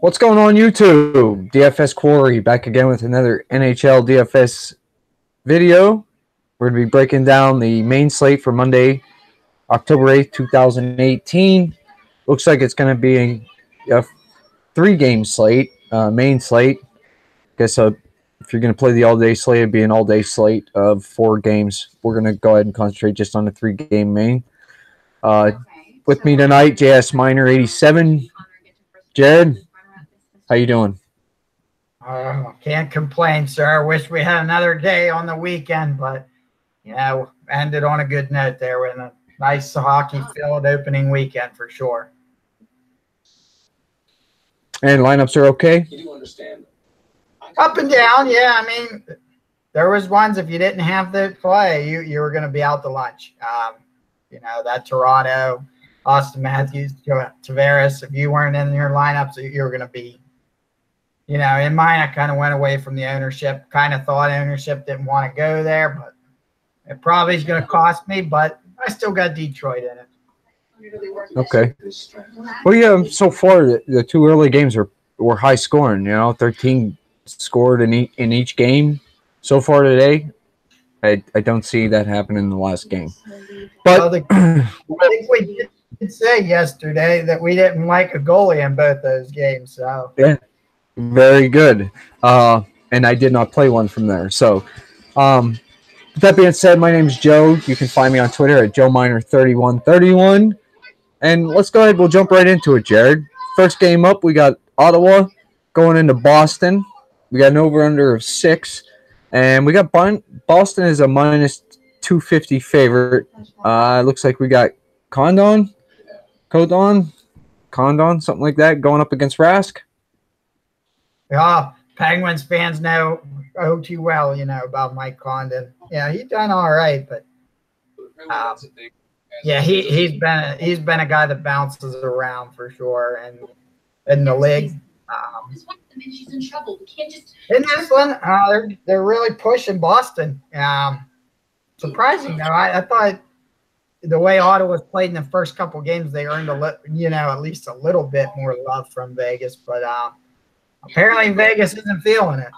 What's going on YouTube? DFS Quarry back again with another NHL DFS video. We're going to be breaking down the main slate for Monday, October 8th, 2018. Looks like it's going to be a 3-game slate, main slate. Guess if you're going to play the all-day slate, it'd be an all-day slate of 4 games. We're going to go ahead and concentrate just on the 3-game main. With me tonight, JS Miner 87. Jared, how you doing? Can't complain, sir. Wish we had another day on the weekend, but yeah, ended on a good note there with a nice hockey-filled opening weekend for sure. And lineups are okay? You do understand. Up and down, yeah. I mean, there was ones if you didn't have the play, you were going to be out to lunch. You know, that Toronto, Austin Matthews, Tavares, if you weren't in your lineups, you were going to be, you know, in mine, I kind of went away from the ownership. Kind of thought ownership didn't want to go there, but it probably is going to cost me. But I still got Detroit in it. Okay. Well, yeah. So far, the 2 early games were high scoring. You know, 13 scored in each game so far today. I don't see that happen in the last game. But I think we did say yesterday that we didn't like a goalie in both those games. So yeah. Very good. And I did not play one from there. So, with that being said, my name is Joe. You can find me on Twitter at JoeMiner3131. And let's go ahead. We'll jump right into it, Jared. First game up, we got Ottawa going into Boston. We got an over-under of 6. And we got Boston as a minus 250 favorite. Looks like we got Condon, something like that, going up against Rask. Yeah, Penguins fans know too well, you know, about Mike Condon. Yeah, he's done all right, but yeah, he's been a guy that bounces around for sure, and in the league. She's in trouble. We can't just. In this one, they're really pushing Boston. Surprising though, I thought the way Ottawa's played in the first couple games, they earned at least a little bit more love from Vegas, but apparently Vegas isn't feeling it.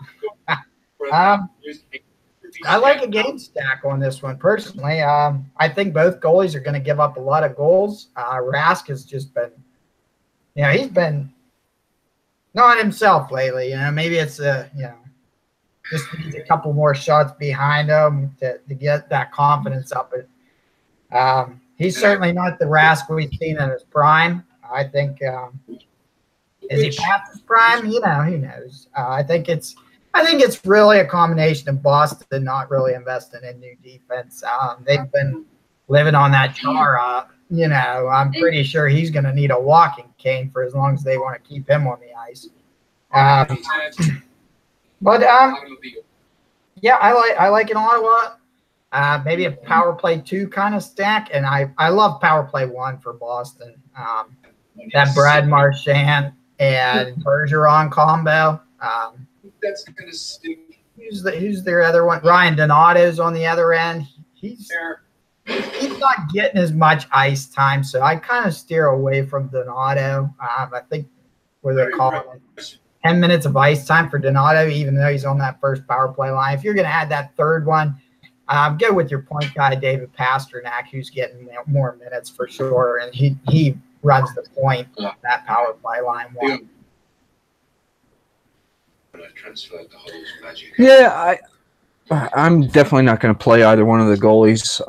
I like a game stack on this one personally. I think both goalies are going to give up a lot of goals. Rask has just been, you know, he's been not himself lately. You know, maybe it's just needs a couple more shots behind him to get that confidence up. But he's certainly not the Rask we've seen in his prime. I think. Is he past his prime? You know, who knows? I think it's really a combination of Boston not really investing in new defense. They've been living on that Chara. You know, I'm pretty sure he's going to need a walking cane for as long as they want to keep him on the ice. Yeah, I like an Ottawa. Maybe a power play 2 kind of stack, and I love power play 1 for Boston. That Brad Marchand and Bergeron combo. That's gonna stink. Who's their other one? Ryan Donato's on the other end. He's not getting as much ice time, so I kind of steer away from Donato. I think what they're calling it 10 minutes of ice time for Donato, even though he's on that first power play line. If you're going to add that third one, go with your point guy, David Pastrnak, who's getting more minutes for sure, and he runs the point on that power play line 1. Yeah, I'm definitely not going to play either one of the goalies.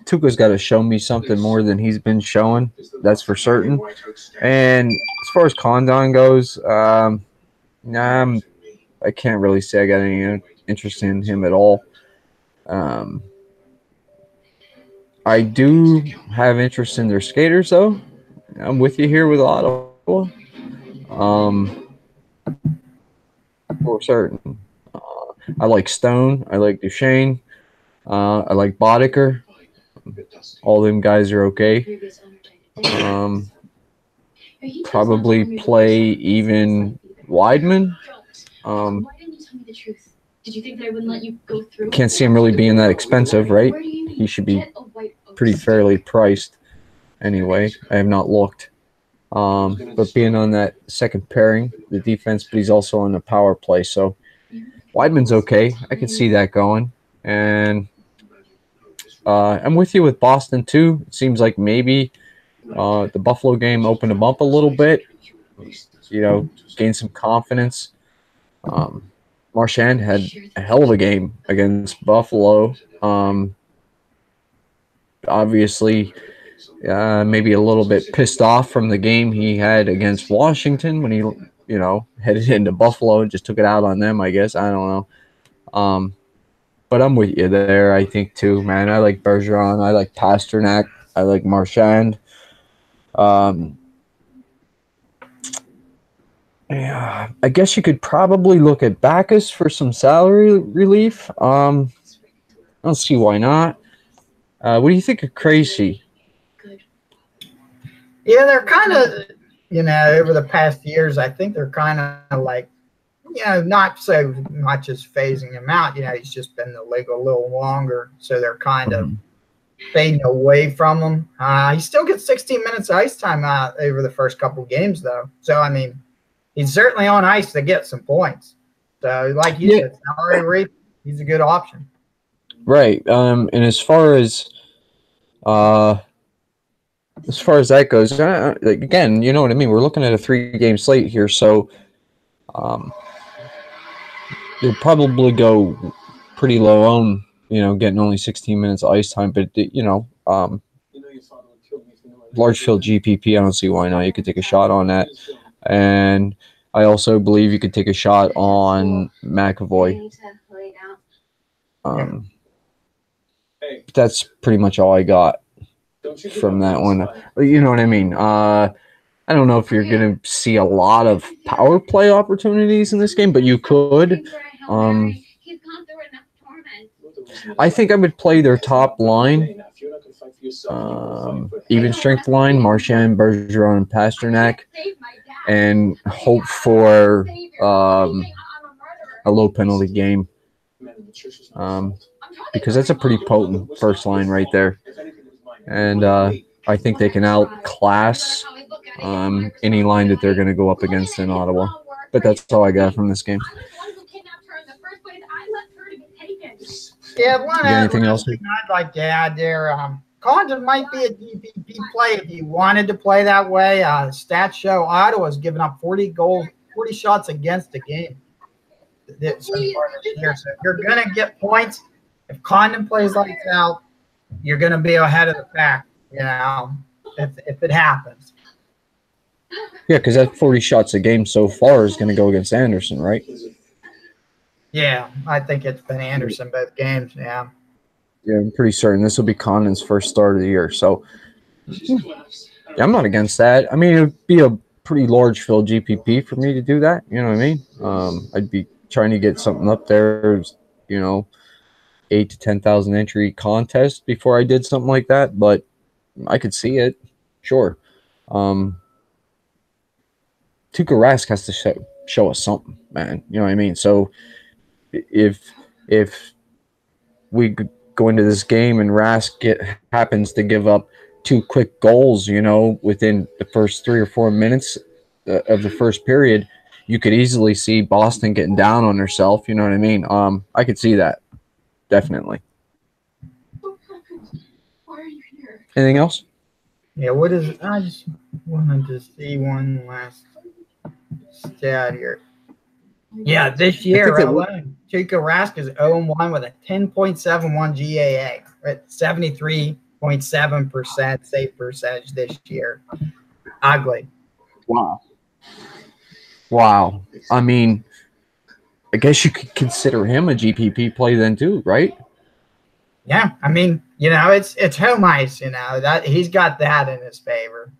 Tuukka's got to show me something more than he's been showing. That's for certain. And as far as Condon goes, I can't really say I got any interest in him at all. I do have interest in their skaters, though. I'm with you here with Ottawa. For certain. I like Stone. I like Duchesne. I like Boddicker. All them guys are okay. Probably play even Weidman. Can't see him really being that expensive, right? He should be pretty fairly priced anyway. I have not looked. but being on that second pairing, the defense, but he's also on the power play. So Weidman's okay. I could see that going. And I'm with you with Boston, too. It seems like maybe the Buffalo game opened him up a little bit, gained some confidence. Marchand had a hell of a game against Buffalo. Obviously, maybe a little bit pissed off from the game he had against Washington when he, headed into Buffalo and just took it out on them, I guess. I don't know. But I'm with you there, I think, too, man. I like Bergeron. I like Pasternak. I like Marchand. Yeah, I guess you could probably look at Backus for some salary relief. I don't see why not. What do you think of Crazy? Yeah, they're kind of, over the past years, I think they're kind of like, not so much as phasing him out. He's just been in the league a little longer, so they're kind of fading away from him. He still gets 16 minutes of ice time over the first couple of games, though. So, I mean, he's certainly on ice to get some points. So, like you said, salary rate, he's a good option. Right. And as far as that goes, again, you know what I mean? We're looking at a 3-game slate here, so you'll probably go pretty low on, getting only 16 minutes of ice time. But, large field GPP, I don't see why not. You could take a shot on that. And I also believe you could take a shot on McAvoy. That's pretty much all I got from that one. You know what I mean? I don't know if you're going to see a lot of power play opportunities in this game, but you could. I think I would play their top line, even strength line, Marchand, Bergeron, and Pasternak, and hope for a low penalty game, because that's a pretty potent first line right there. And I think they can outclass any line that they're going to go up against in Ottawa. But that's all I got from this game. Yeah, anything else? I'd like to add there. Condon might be a DPP play if you wanted to play that way. Stats show Ottawa's given up 40 shots against the game. So if you're going to get points, if Condon plays lights out, you're going to be ahead of the pack, if it happens. Yeah, because that 40 shots a game so far is going to go against Anderson, right? Yeah, I think it's been Anderson both games, yeah. Yeah, I'm pretty certain this will be Condon's first start of the year. So, yeah, I'm not against that. I mean, it would be a pretty large field GPP for me to do that. You know what I mean? I'd be trying to get something up there, 8 to 10,000 entry contest before I did something like that. But I could see it, sure. Tuukka Rask has to show us something, man. You know what I mean? So if we go into this game and Rask happens to give up 2 quick goals, within the first 3 or 4 minutes of the first period, you could easily see Boston getting down on herself. You know what I mean? I could see that, definitely. Anything else? Yeah, I just wanted to see one last stat here. Yeah, this year alone, Tuukka Rask is 0-1 with a 10.71 GAA, right? 73.7% save percentage this year. Ugly. Wow. I mean, I guess you could consider him a GPP play then too, right? Yeah, I mean, it's home ice, that he's got that in his favor.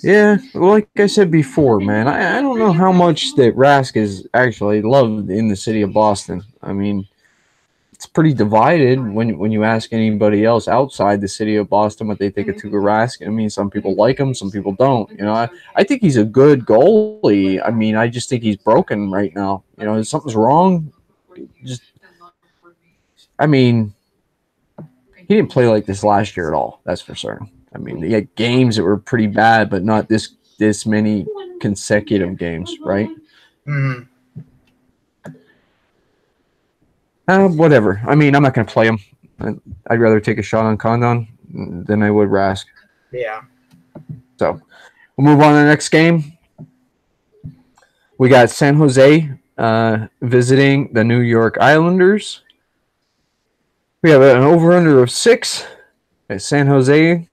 Yeah, well, like I said before, man, I don't know how much that Rask is actually loved in the city of Boston. I mean, it's pretty divided when you ask anybody else outside the city of Boston what they think of Tuukka Rask. I mean, some people like him, some people don't. I think he's a good goalie. I mean, I just think he's broken right now. Something's wrong. I mean, he didn't play like this last year at all. That's for certain. I mean, they had games that were pretty bad, but not this many consecutive games, right? Mm. Whatever. I mean, I'm not going to play him. I'd rather take a shot on Condon than I would Rask. Yeah. So we'll move on to the next game. We got San Jose visiting the New York Islanders. We have an over-under of 6. San Jose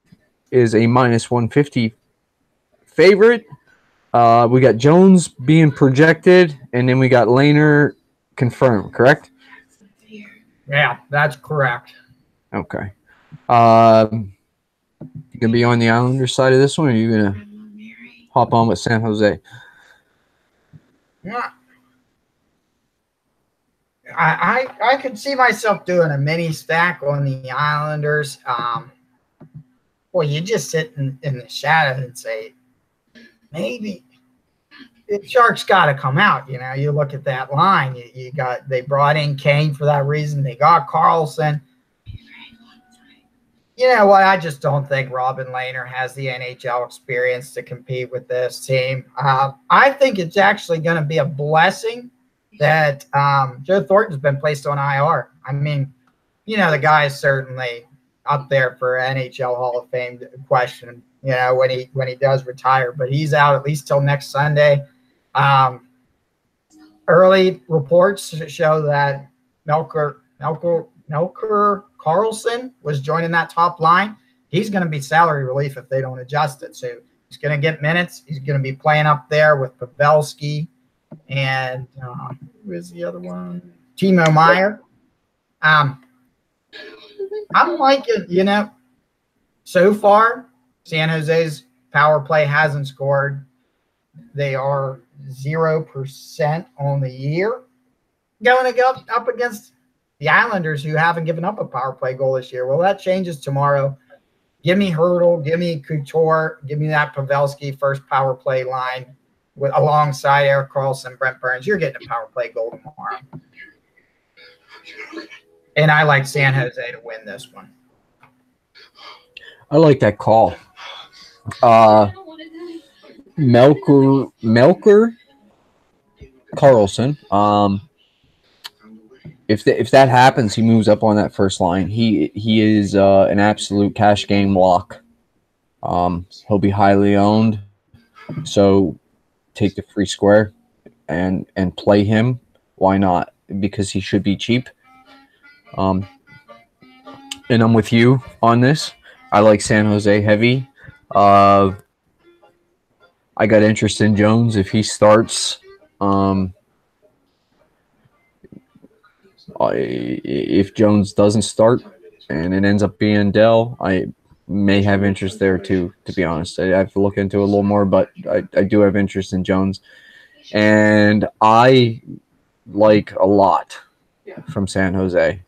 is a minus 150 favorite. We got Jones being projected, and then we got Lehner confirmed, correct? Yeah, that's correct. Okay. You gonna be on the Islanders side of this one, or are you gonna hop on with San Jose? Yeah. I could see myself doing a mini stack on the Islanders. Well, you just sit in the shadow and say, maybe the Sharks got to come out. You know, you look at that line. They brought in Kane for that reason. They got Carlson. You know what? I just don't think Robin Lehner has the NHL experience to compete with this team. I think it's actually going to be a blessing that Joe Thornton's been placed on IR. I mean, you know, the guy is certainly up there for NHL Hall of Fame question, you know, when he does retire, but he's out at least till next Sunday. Early reports show that Melker Carlson was joining that top line. He's going to be salary relief if they don't adjust it. So he's going to get minutes. He's going to be playing up there with Pavelski and who is the other one? Timo Meier. I'm liking, you know, so far San Jose's power play hasn't scored. They are 0% on the year. Going to go up against the Islanders, who haven't given up a power play goal this year. Well, that changes tomorrow. Give me Hurdle, give me Couture, give me that Pavelski first power play line alongside Erik Karlsson, Brent Burns. You're getting a power play goal tomorrow. And I like San Jose to win this one. I like that call. Melker Carlson. If that happens, he moves up on that first line. He is an absolute cash game lock. He'll be highly owned. So take the free square and play him. Why not? Because he should be cheap. And I'm with you on this. I like San Jose heavy. I got interest in Jones if he starts. If Jones doesn't start and it ends up being Dell, I may have interest there too, to be honest. I have to look into it a little more, but I do have interest in Jones. And I like a lot from San Jose.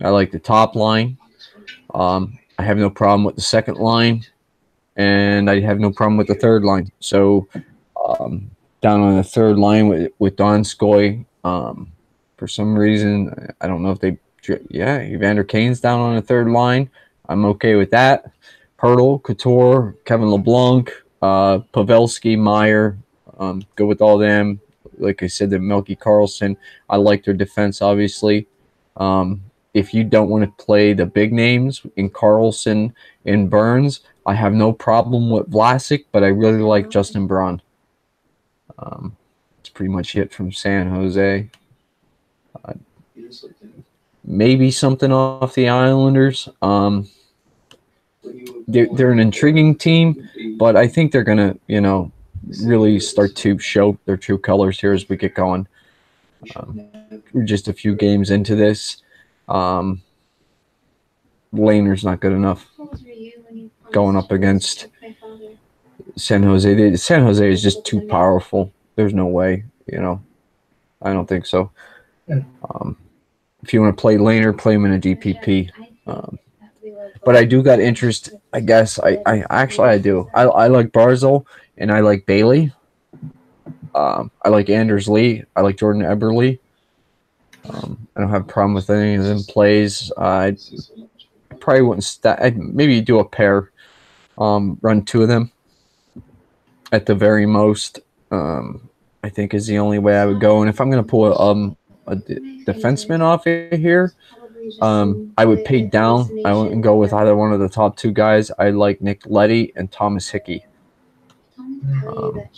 I like the top line. I have no problem with the second line, and I have no problem with the third line. So down on the third line with Donskoy, for some reason, I don't know if they – Evander Kane's down on the third line. I'm okay with that. Hurdle, Couture, Kevin LeBlanc, Pavelski, Meier, go with all them. Like I said, the Melky Carlson. I like their defense, obviously. If you don't want to play the big names in Carlson and Burns, I have no problem with Vlasic, but I really like Justin Braun. That's pretty much it from San Jose. Maybe something off the Islanders. They're an intriguing team, but I think they're going to, really start to show their true colors here as we get going. We're just a few games into this. Lehner's not good enough going up against San Jose. San Jose is just too powerful. There's no way, I don't think so. If you want to play Lehner, play him in a DPP. But I do got interest, I guess. I do. I like Barzal and I like Bailey. I like Anders Lee. I like Jordan Eberle. I don't have a problem with any of them plays. I probably wouldn't I'd maybe do a pair Run 2 of them at the very most. I think is the only way I would go. And if I'm going to pull a defenseman off of here, I would pay down. I wouldn't go with either one of the top 2 guys. I like Nick Leddy and Thomas Hickey.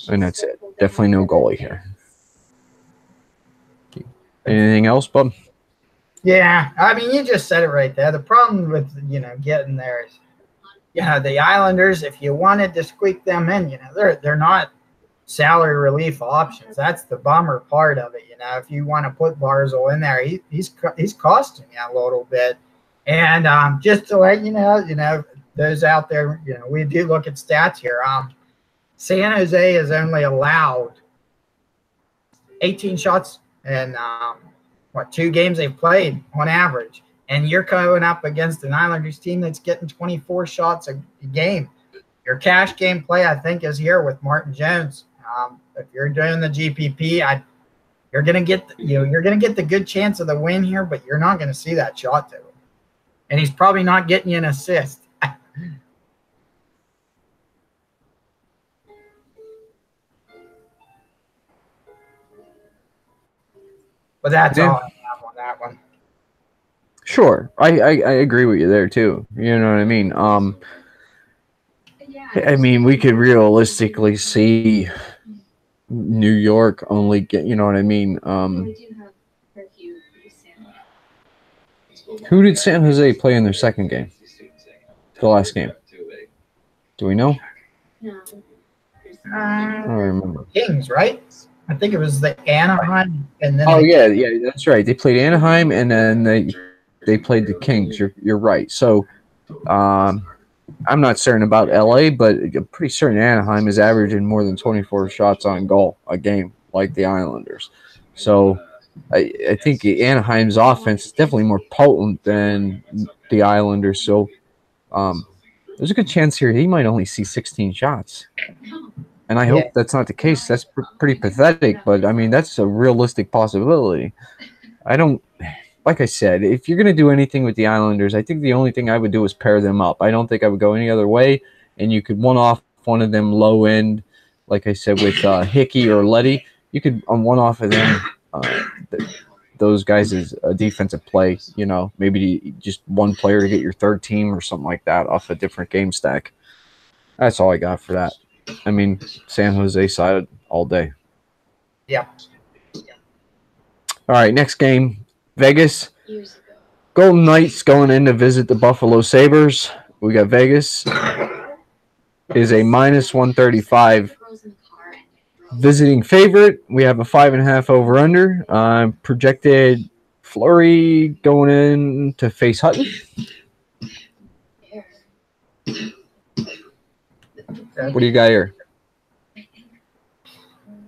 And that's it. Definitely no goalie here. Anything else, bub? Yeah, I mean, you just said it right there. The problem with, getting there is, the Islanders, if you wanted to squeak them in, they're not salary relief options. That's the bummer part of it. If you want to put Barzal in there, he's costing you a little bit. And just to let you know, those out there, we do look at stats here. San Jose is only allowed 18 shots in 2 games they've played on average. And you're going up against an Islanders team that's getting 24 shots a game. Your cash game play, I think, is here with Martin Jones. If you're doing the GPP, you're gonna get the good chance of the win here, but you're not gonna see that shot total, and he's probably not getting you an assist. But that's all I have on that one. Sure, I agree with you there too. You know what I mean? I mean, we could realistically see New York only get, you know what I mean? Who did San Jose play in their second game? The last game? Do we know? I don't remember. Kings, right? I think it was the Anaheim, and then. Oh yeah, that's right. They played Anaheim, and then they played the Kings. You're right. So, I'm not certain about LA, but I'm pretty certain Anaheim is averaging more than 24 shots on goal a game, like the Islanders. So, I think Anaheim's offense is definitely more potent than the Islanders. So, there's a good chance here he might only see 16 shots. And I hope that's not the case. That's pretty pathetic, but I mean, that's a realistic possibility. Like I said, if you're going to do anything with the Islanders, I think the only thing I would do is pair them up. I don't think I would go any other way, and you could one-off one of them low end, like I said, with Hickey or Leddy. You could one-off of them, those guys as a defensive play, maybe just one player to get your third team or something like that off a different game stack. That's all I got for that. I mean, San Jose side all day. Yeah. All right, next game, Vegas. Golden Knights going in to visit the Buffalo Sabres. We got Vegas is a -135 visiting favorite. We have a 5.5 over/under. Projected Fleury going in to face Hutton. What do you got here?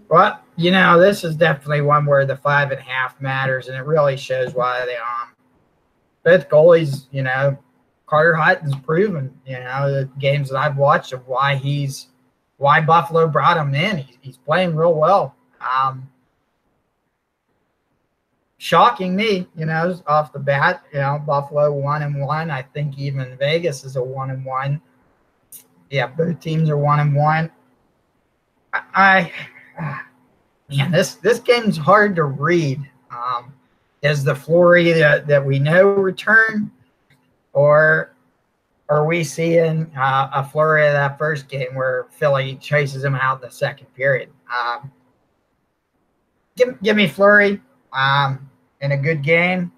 Well, this is definitely one where the 5.5 matters, and it really shows why they both goalies. Carter Hutton's proven. The games that I've watched of why Buffalo brought him in. He's playing real well. Shocking me, off the bat. Buffalo 1-1. I think even Vegas is a 1-1. Yeah, both teams are 1-1. Man, this game's hard to read. Is the Fleury that we know return, or are we seeing a Fleury of that first game where Philly chases him out in the second period? Give me Fleury in a good game.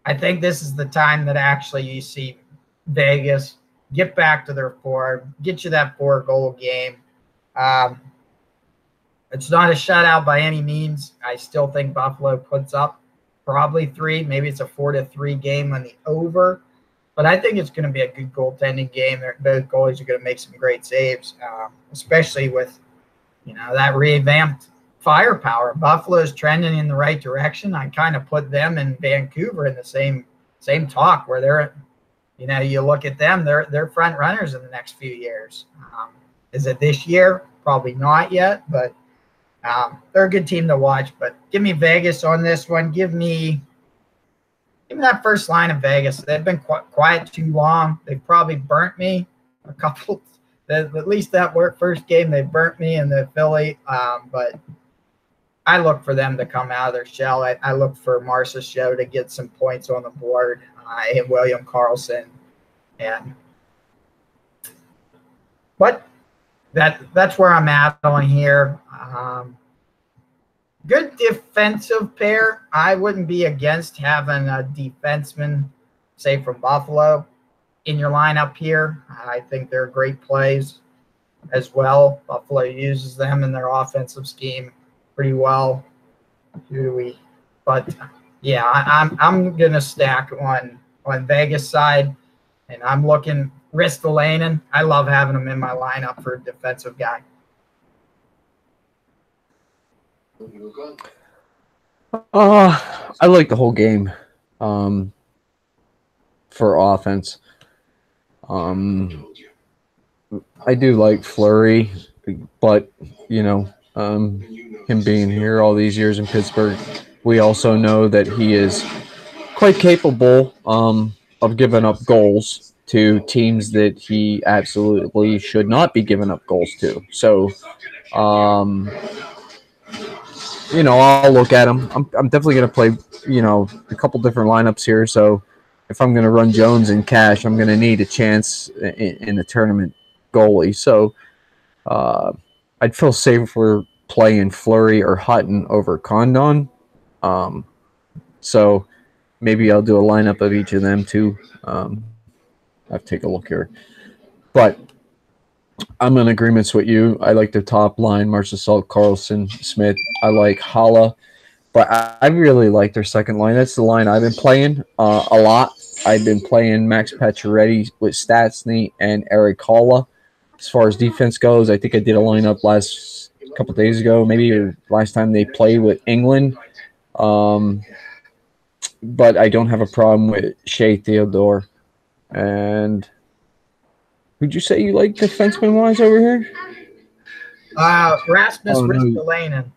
I think this is the time that actually you see Vegas get back to their form, get you that 4-goal game. It's not a shutout by any means. I still think Buffalo puts up probably 3. Maybe it's a 4-3 game on the over. But I think it's going to be a good goaltending game. Both goalies are going to make some great saves, especially with that revamped firepower. Buffalo's trending in the right direction. I kind of put them and Vancouver in the same talk where they're – you look at them, they're front runners in the next few years. Is it this year? Probably not yet, but they're a good team to watch. But give me Vegas on this one. Give me that first line of Vegas. They've been quiet too long. They've probably burnt me a couple At least that first game, they burnt me in the Philly. But I look for them to come out of their shell. I look for Marcia Show to get some points on the board, and William Karlsson. But that's where I'm at on here. Good defensive pair. I wouldn't be against having a defenseman, say from Buffalo, in your lineup here. I think they're great plays as well. Buffalo uses them in their offensive scheme pretty well. But yeah, I'm gonna stack on Vegas side, and I'm looking Ristolainen. I love having him in my lineup for a defensive guy. I like the whole game for offense. I do like Fleury, but him being here all these years in Pittsburgh, we also know that he is quite capable of giving up goals to teams that he absolutely should not be giving up goals to. So, I'll look at him. I'm definitely going to play, a couple different lineups here. So if I'm going to run Jones in cash, I'm going to need a chance in the tournament goalie. So I'd feel safe if we're playing Fleury or Hutton over Condon. So maybe I'll do a lineup of each of them too. I'll take a look here. But I'm in agreement with you. I like their top line, Marchessault, Karlsson, Smith. I like Haula. But I really like their second line. That's the line I've been playing a lot. I've been playing Max Pacioretty with Stastny and Eric Haula. As far as defense goes, I think I did a lineup last couple days ago, maybe or last time they played with England. But I don't have a problem with Shea Theodore. And would you say you like defenseman-wise over here? Rasmus Ristolainen.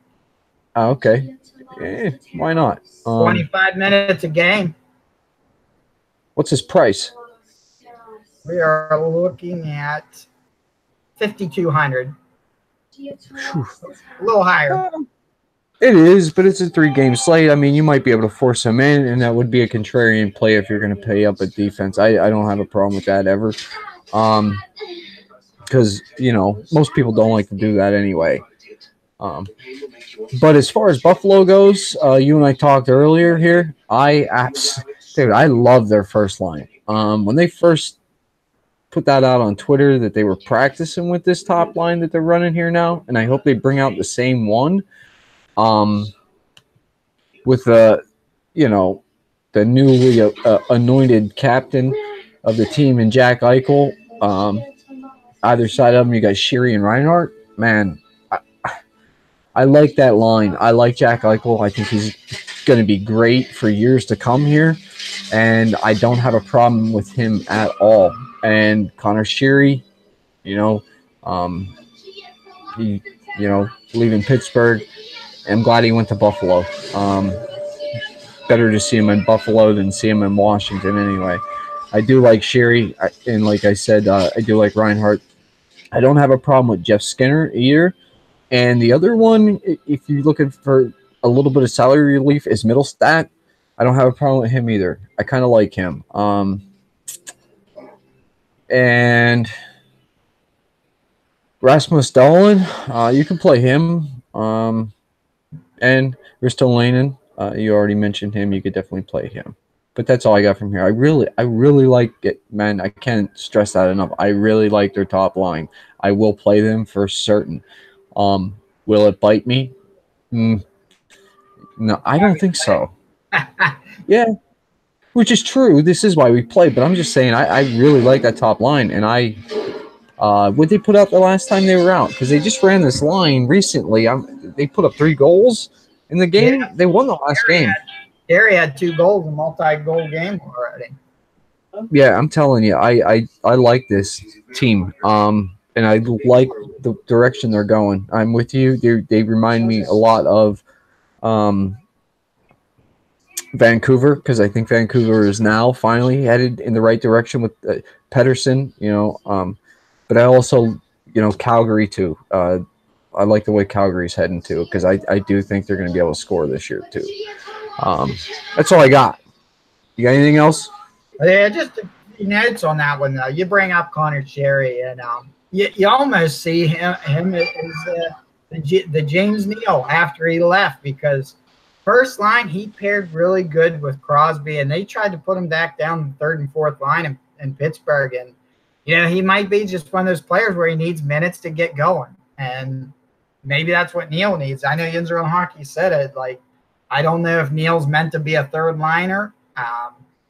Oh, okay. Why not? 25 minutes a game. What's his price? We are looking at 5,200. A little higher. It is, but it's a 3-game slate. I mean, you might be able to force him in, and that would be a contrarian play if you're going to pay up at defense. I don't have a problem with that ever. Because, most people don't like to do that anyway. But as far as Buffalo goes, you and I talked earlier here. I love their first line. When they first put that out on Twitter that they were practicing with this top line that they're running here now, and I hope they bring out the same one. With the newly anointed captain of the team in Jack Eichel. Either side of them, you got Sheary and Reinhart. Man, I like that line. I like Jack Eichel. I think he's going to be great for years to come here, and I don't have a problem with him at all. And Connor Sheary, leaving Pittsburgh. I'm glad he went to Buffalo. Better to see him in Buffalo than see him in Washington anyway. I do like Sheary, and like I said, I do like Reinhart. I don't have a problem with Jeff Skinner either. And the other one, if you're looking for a little bit of salary relief, is Middlestat. I don't have a problem with him either. I kind of like him. And Rasmus Dahlin, you can play him. And Ristolainen, you already mentioned him. You could definitely play him. But that's all I got from here. I really like it, man. I can't stress that enough. I really like their top line. I will play them for certain. Will it bite me? No, I don't think so. Yeah, which is true. This is why we play. But I'm just saying, I really like that top line. And what they put out the last time they were out? Because they just ran this line recently. They put up 3 goals in the game. Yeah. They won the last game. Gary had 2 goals, a multi-goal game already. Yeah, I'm telling you, I like this team. And I like the direction they're going. I'm with you. They remind me a lot of Vancouver, because I think Vancouver is now finally headed in the right direction with Pedersen. But but I also, Calgary too. I like the way Calgary's heading too, because I do think they're going to be able to score this year too. That's all I got. You got anything else? Yeah, just a few notes on that one though. You bring up Connor Cherry, and you almost see him as the James Neal after he left, because first line he paired really good with Crosby, and they tried to put him back down the third and fourth line in Pittsburgh, and he might be just one of those players where he needs minutes to get going, and maybe that's what Neal needs. I know Yinzer on Hockey said it. Like, I don't know if Neal's meant to be a third liner.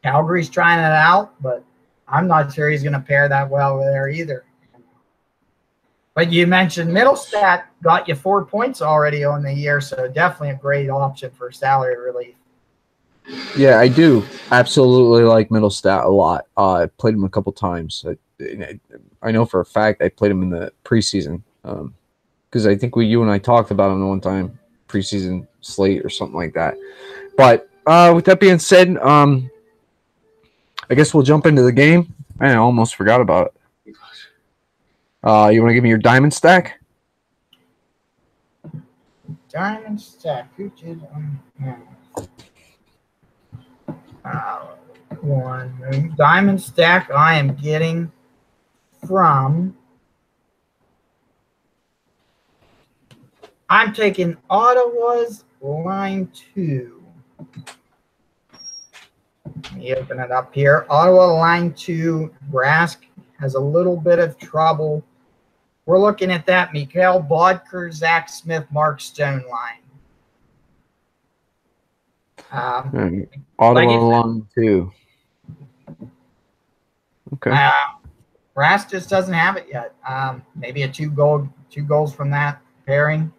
Calgary's trying it out, but I'm not sure he's going to pair that well there either. But you mentioned Middlestat got you 4 points already on the year, so definitely a great option for salary relief. Yeah, I do absolutely like Middlestat a lot. I played him a couple times. I know for a fact I played him in the preseason because I think you and I talked about him one time, preseason slate or something like that. But with that being said, I guess we'll jump into the game. Man, I almost forgot about it. You want to give me your diamond stack? Diamond stack. Who did one diamond stack I am getting from. I'm taking Ottawa's line 2. Let me open it up here. Ottawa line 2. Rask has a little bit of trouble. We're looking at that Mikhail Bodker, Zach Smith, Mark Stone line. Ottawa line 2. Okay. Rask just doesn't have it yet. Maybe two goals from that pairing.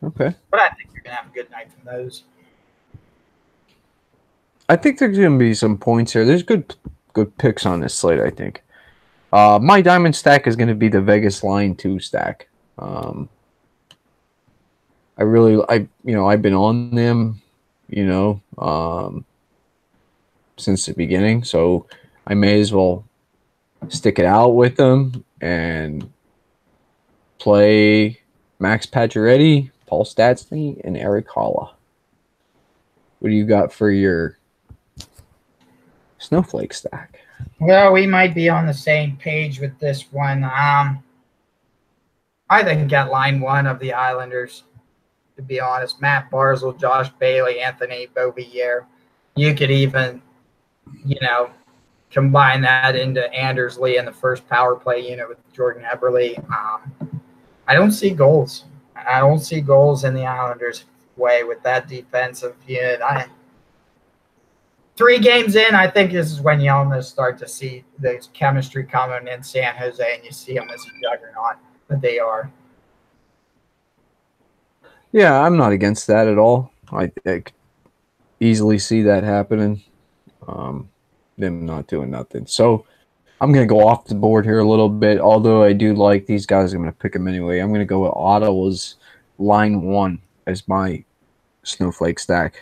Okay. But I think you're gonna have a good night from those. I think there's gonna be some points here. There's good picks on this slate, I think. My diamond stack is gonna be the Vegas line 2 stack. I've been on them, since the beginning, so I may as well stick it out with them and play Max Pacioretty, Paul Stastny, and Eric Holla. What do you got for your snowflake stack? Well, we might be on the same page with this one. I think at line 1 of the Islanders, to be honest, Matt Barzal, Josh Bailey, Anthony Beauvillier. You could even, combine that into Anders Lee in the first power play unit with Jordan Eberle. I don't see goals. I don't see goals in the Islanders' way with that defensive unit. 3 games in, I think this is when you almost start to see the chemistry coming in San Jose, and you see them as a juggernaut that they are. Yeah, I'm not against that at all. I could easily see that happening. Them not doing nothing. So I'm going to go off the board here a little bit, although I do like these guys. I'm going to pick them anyway. I'm going to go with Ottawa's line 1 as my snowflake stack.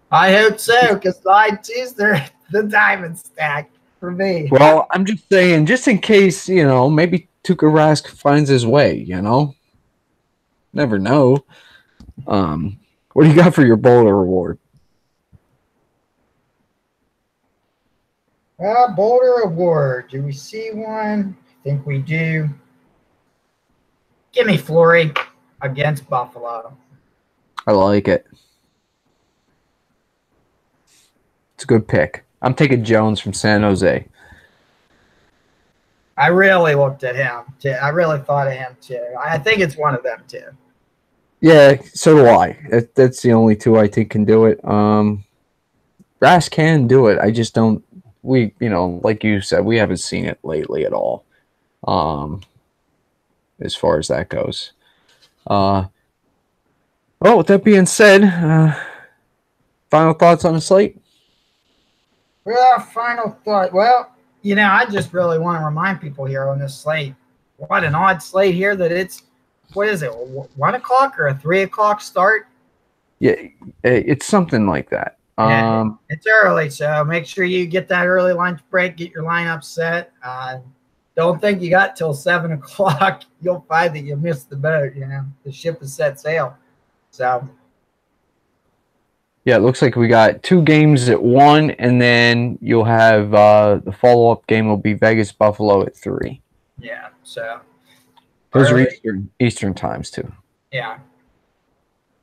I hope so, because line 2's the diamond stack for me. Well, I'm just saying, just in case, maybe Tuukka Rask finds his way, Never know. What do you got for your Boulder Award? Boulder Award. Do we see one? I think we do. Give me Fleury against Buffalo. I like it. It's a good pick. I'm taking Jones from San Jose. I really looked at him, too. I really thought of him, too. I think it's one of them, too. Yeah, so do I. That's the only 2 I think can do it. Rask can do it. I just don't. We, like you said, we haven't seen it lately at all. As far as that goes. Well, with that being said, final thoughts on the slate? Well, final thought. Well, I just really want to remind people here on this slate, what an odd slate here that it's, what is it, 1 o'clock or a 3 o'clock start? Yeah, it's something like that. Yeah, it's early, so make sure you get that early lunch break, get your lineup set. Don't think you got till 7 o'clock. You'll find that you missed the boat. The ship has set sail. So yeah, it looks like we got 2 games at 1, and then you'll have the follow-up game will be Vegas Buffalo at 3. yeah, so Those early. are Eastern times too. Yeah.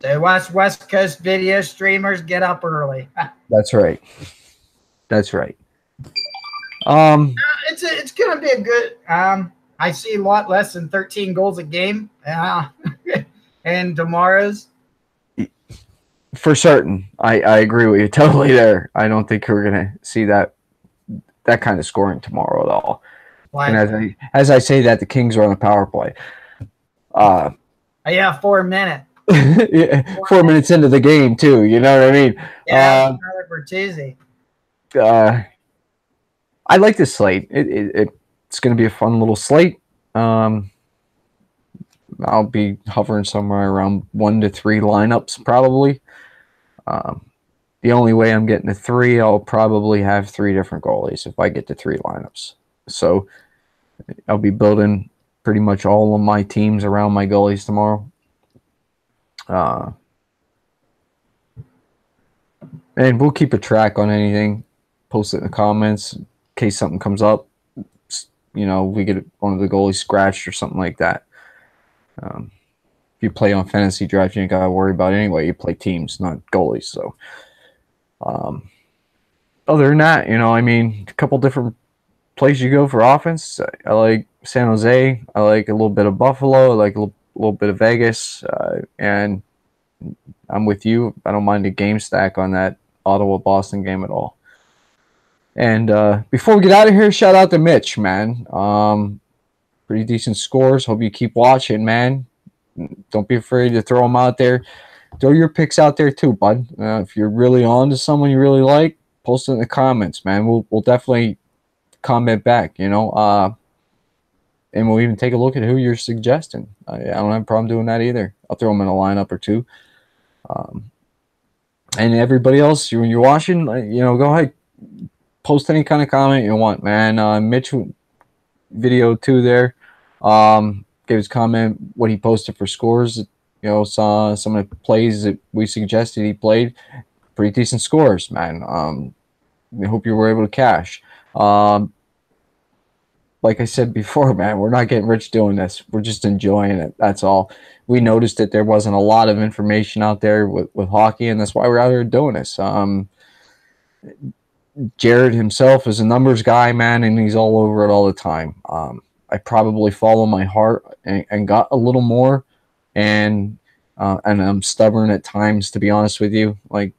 So West Coast video streamers, get up early. That's right. That's right. It's gonna be a good. I see a lot less than 13 goals a game. And tomorrow's. For certain, I agree with you totally there. I don't think we're gonna see that kind of scoring tomorrow at all. Like, and as I say that, the Kings are on the power play. Yeah, 4 minutes. Yeah, 4 minutes into the game too. You know what I mean? Yeah, Bertuzzi. I like this slate. It's going to be a fun little slate. I'll be hovering somewhere around 1 to 3 lineups probably. The only way I'm getting to 3, I'll probably have 3 different goalies if I get to 3 lineups. So I'll be building pretty much all of my teams around my goalies tomorrow. And we'll keep a track on anything. Post it in the comments in case something comes up. We get one of the goalies scratched or something like that. If you play on fantasy draft, you ain't got to worry about it anyway. You play teams, not goalies. So, other than that, a couple different places you go for offense. I like San Jose. I like a little bit of Buffalo. I like a little bit of Vegas. And I'm with you. I don't mind a game stack on that Ottawa-Boston game at all. And before we get out of here, shout out to Mitch, man. Pretty decent scores. Hope you keep watching, man. Don't be afraid to throw them out there. Throw your picks out there too, bud. If you're really on to someone you really like, post it in the comments, man. We'll definitely comment back, and we'll even take a look at who you're suggesting. I don't have a problem doing that either. I'll throw them in a lineup or 2. And everybody else, when you're watching, go ahead, post any kind of comment you want, man. Mitch video 2 there. Gave his comment what he posted for scores. Saw some of the plays that we suggested he played. Pretty decent scores, man. I hope you were able to cash. Like I said before, man, we're not getting rich doing this. We're just enjoying it. That's all. We noticed that there wasn't a lot of information out there with hockey, and that's why we're out here doing this. Jared himself is a numbers guy, man, and he's all over it all the time. I probably follow my heart and got a little more, and I'm stubborn at times, to be honest with you. Like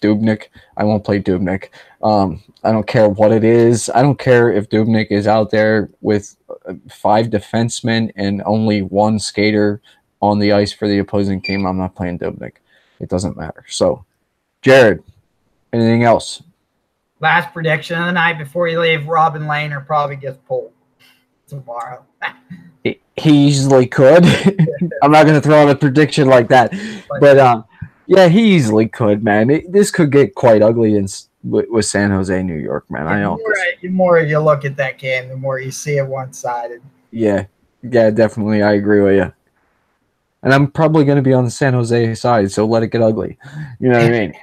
Dubnyk, I won't play Dubnyk. I don't care what it is. I don't care if Dubnyk is out there with 5 defensemen and only 1 skater on the ice for the opposing team. I'm not playing Dubnyk. It doesn't matter. So, Jared, anything else? Last prediction of the night before you leave, Robin Lehner probably gets pulled tomorrow. He easily could. I'm not going to throw out a prediction like that. But yeah, he easily could, man. This could get quite ugly with San Jose, New York, man. I know. The more you look at that game, the more you see it one-sided. Yeah, definitely. I agree with you. And I'm probably going to be on the San Jose side, so let it get ugly. You know what I mean?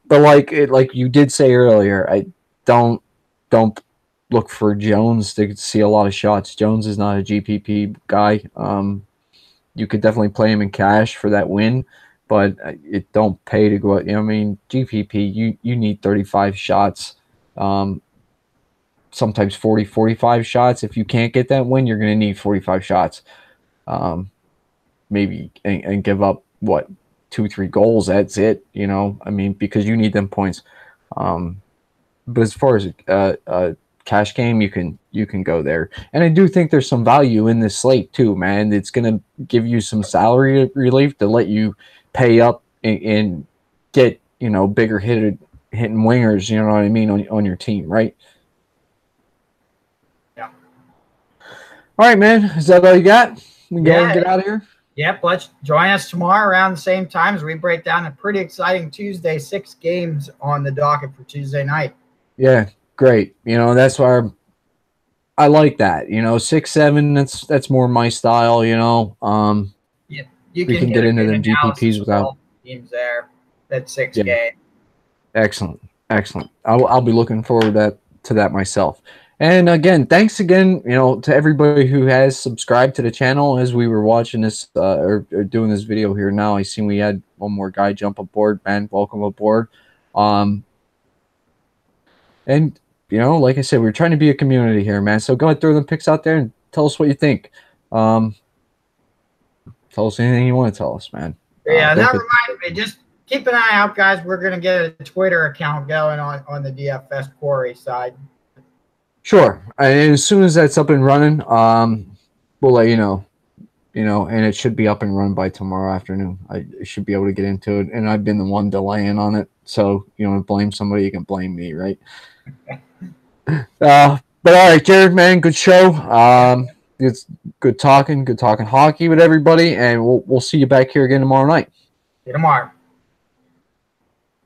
But like you did say earlier, I don't look for Jones to see a lot of shots. Jones is not a GPP guy. You could definitely play him in cash for that win, but it don't pay to go out. GPP, you need 35 shots, sometimes 40, 45 shots. If you can't get that win, you're going to need 45 shots. Maybe and give up 2-3 goals. That's it. Because you need them points. But as far as a cash game, you can go there, and I do think there's some value in this slate too, man. It's gonna give you some salary relief to let you pay up and get bigger hitting wingers. You know what I mean on your team, right? Yeah. All right, man. Is that all you got? We go and get out of here. Yep, let's join us tomorrow around the same time as we break down a pretty exciting Tuesday. 6 games on the docket for Tuesday night. Yeah, great. You know, that's why I like that. You know, 6-7. That's more my style. You know, Yeah, you we can get a into good them GPPs analysis of without all teams there. That 6 Yeah. game. Excellent, excellent. I'll be looking forward to that myself. And again, thanks again, you know, to everybody who has subscribed to the channel. As we were watching this or doing this video here now, I seen we had one more guy jump aboard. Man, welcome aboard. And you know, like I said, we're trying to be a community here, man. So go ahead, throw them picks out there and tell us what you think. Tell us anything you want to tell us, man. Yeah, that reminds me. Just keep an eye out, guys. We're going to get a Twitter account going on the DFS Quarry side. Sure. And as soon as that's up and running, we'll let you know. You know, and it should be up and running by tomorrow afternoon. I should be able to get into it. And I've been the one delaying on it. So, you know, blame somebody, you can blame me, right? But all right, Jared, man, good show. It's good talking hockey with everybody. And we'll see you back here again tomorrow night. See you tomorrow.